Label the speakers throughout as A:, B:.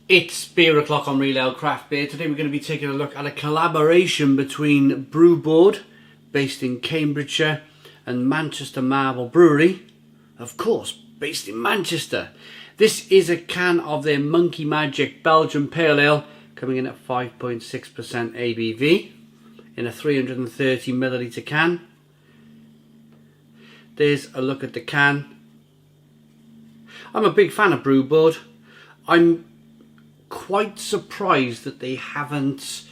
A: It's Beer O'Clock on Real Ale Craft Beer. Today we're going to be taking a look at a collaboration between Brewboard, based in Cambridgeshire, and Manchester Marble Brewery, of course, based in Manchester. This is a can of their Monkimajik Belgian Pale Ale, coming in at 5.6% ABV, in a 330ml can. There's a look at the can. I'm a big fan of Brewboard. I'm quite surprised that they haven't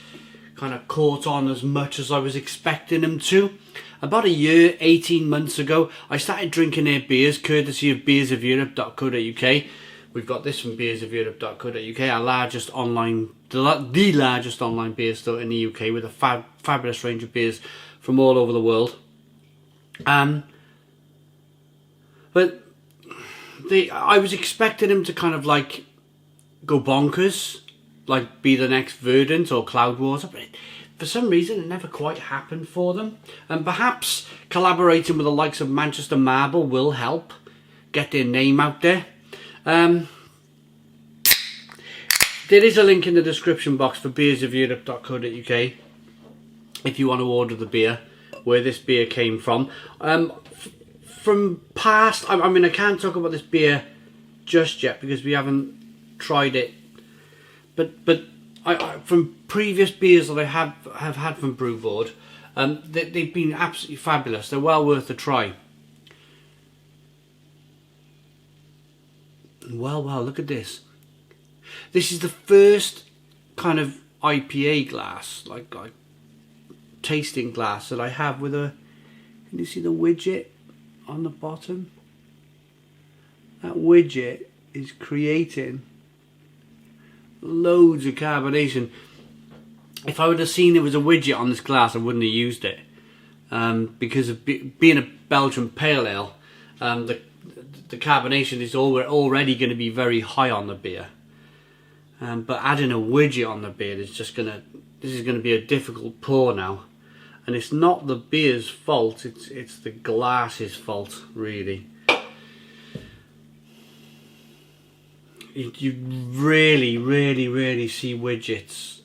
A: kind of caught on as much as I was expecting them to. About a year, 18 months ago, I started drinking their beers, courtesy of beersofeurope.co.uk. We've got this from beersofeurope.co.uk, our largest online, the largest online beer store in the UK, with a fabulous range of beers from all over the world. But I was expecting them to kind of like go bonkers, like be the next Verdant or Cloudwater, but for some reason it never quite happened for them. And perhaps collaborating with the likes of Manchester Marble will help get their name out there. There is a link in the description box for beersofeurope.co.uk if you want to order the beer, where this beer came from. From past, I mean, I can't talk about this beer just yet because we haven't tried it, but I from previous beers that I have had from Brewboard, they've been absolutely fabulous. They're well worth a try. Well, look at this. This is the first kind of IPA glass, like tasting glass, that I have with a. Can you see the widget on the bottom? That widget is creating loads of carbonation. If I would have seen there was a widget on this glass, I wouldn't have used it, because of being a Belgian pale ale. The carbonation is already going to be very high on the beer, but adding a widget on the beer is just this is going to be a difficult pour now, and it's not the beer's fault. It's the glass's fault, really. You really see widgets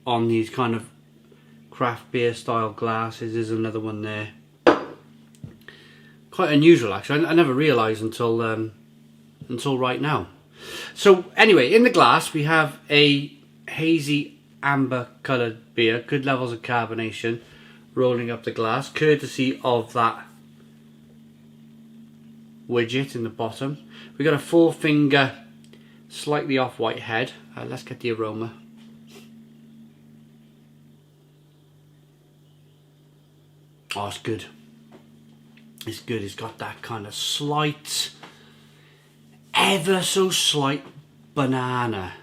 A: on these kind of craft beer style glasses. There's another one there. Quite unusual, actually. I never realised until right now. So anyway, in the glass we have a hazy amber coloured beer, good levels of carbonation rolling up the glass, courtesy of that widget in the bottom. We got a 4-finger, slightly off-white head. Let's get the aroma. Oh, it's good. It's good. It's got that kind of slight, ever so slight banana.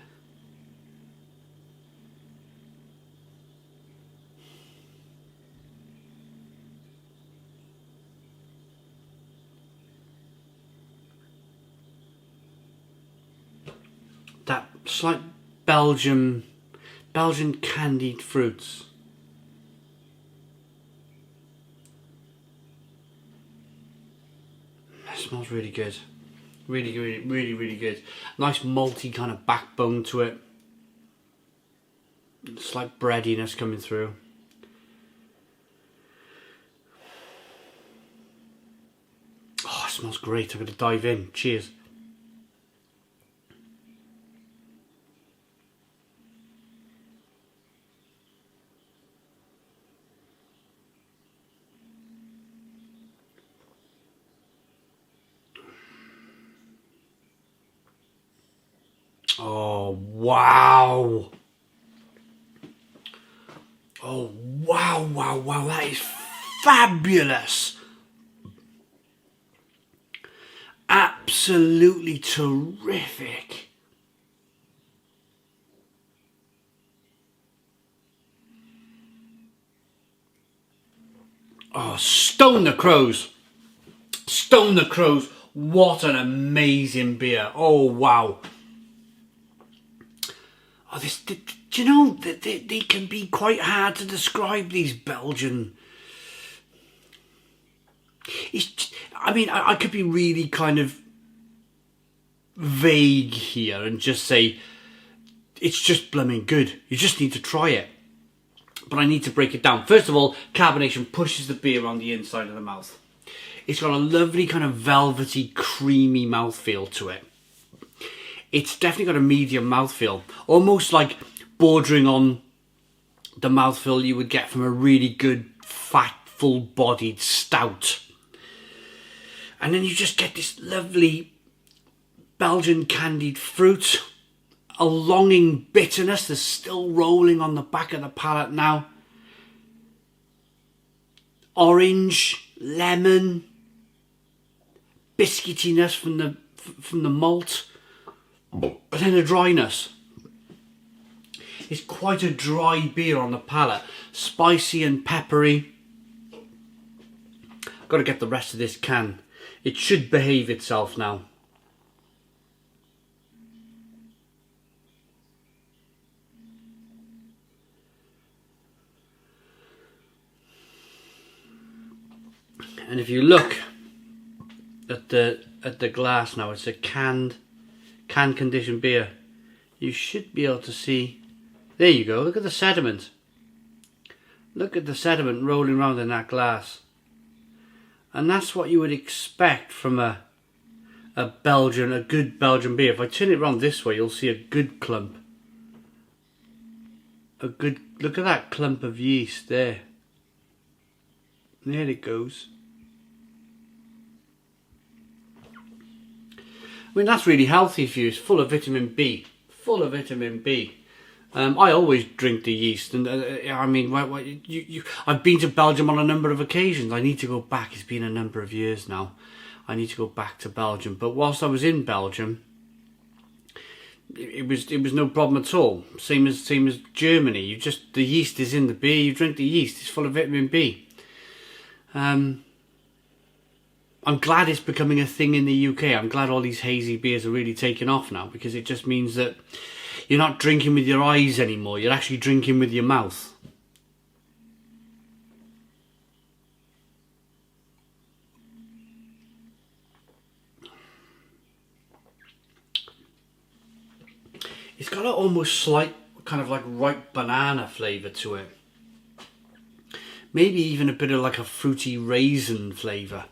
A: That slight Belgian candied fruits. That smells really good. Really good. Nice malty kind of backbone to it. Slight breadiness coming through. Oh, it smells great. I'm going to dive in. Cheers. Oh, wow. Oh, wow. That is fabulous. Absolutely terrific. Oh, stone the crows. Stone the crows. What an amazing beer. Oh, wow. Oh, do you know that they can be quite hard to describe, these Belgian. I mean, I could be really kind of vague here and just say it's just blooming good. You just need to try it. But I need to break it down. First of all, carbonation pushes the beer on the inside of the mouth. It's got a lovely kind of velvety, creamy mouthfeel to it. It's definitely got a medium mouthfeel, almost like bordering on the mouthfeel you would get from a really good, fat, full-bodied stout. And then you just get this lovely Belgian candied fruit, a longing bitterness that's still rolling on the back of the palate now. Orange, lemon, biscuitiness from the malt, and then a dryness. It's quite a dry beer on the palate, spicy and peppery. Got to get the rest of this can. It should behave itself now. And if you look at the glass now, it's a can conditioned beer. You should be able to see. There you go. Look at the sediment. Look at the sediment rolling around in that glass. And that's what you would expect from a good Belgian beer. If I turn it around this way, you'll see a good clump. Look at that clump of yeast there. There it goes. I mean, that's really healthy for you. It's full of vitamin B. Full of vitamin B. I always drink the yeast, and I mean, I've been to Belgium on a number of occasions. I need to go back. It's been a number of years now. I need to go back to Belgium. But whilst I was in Belgium, it was no problem at all. Same as Germany. The yeast is in the beer. You drink the yeast. It's full of vitamin B. I'm glad it's becoming a thing in the UK. I'm glad all these hazy beers are really taking off now, because it just means that you're not drinking with your eyes anymore. You're actually drinking with your mouth. It's got an almost slight kind of like ripe banana flavour to it. Maybe even a bit of like a fruity raisin flavour.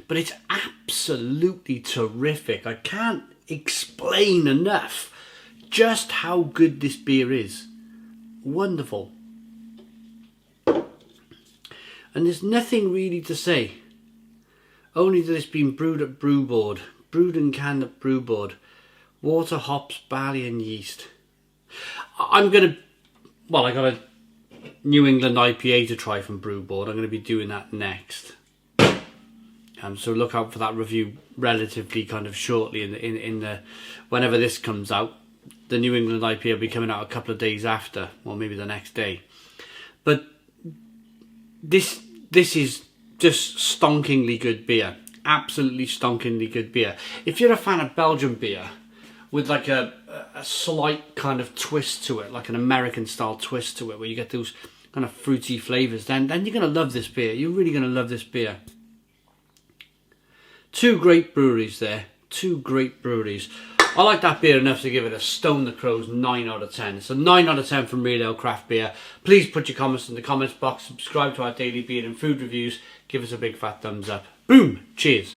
A: But it's absolutely terrific. I can't explain enough just how good this beer is. Wonderful. And there's nothing really to say. Only that it's been brewed at Brewboard. Brewed and canned at Brewboard. Water, hops, barley and yeast. I got a New England IPA to try from Brewboard. I'm going to be doing that next. So look out for that review relatively kind of shortly in the whenever this comes out. The New England IPA will be coming out a couple of days after, or maybe the next day. But this is just stonkingly good beer. Absolutely stonkingly good beer. If you're a fan of Belgian beer with like a slight kind of twist to it, like an American style twist to it, where you get those kind of fruity flavours, then you're going to love this beer. You're really going to love this beer. Two great breweries there. Two great breweries. I like that beer enough to give it a Stone the Crows 9 out of 10. It's a 9 out of 10 from Real Ale Craft Beer. Please put your comments in the comments box. Subscribe to our daily beer and food reviews. Give us a big fat thumbs up. Boom! Cheers.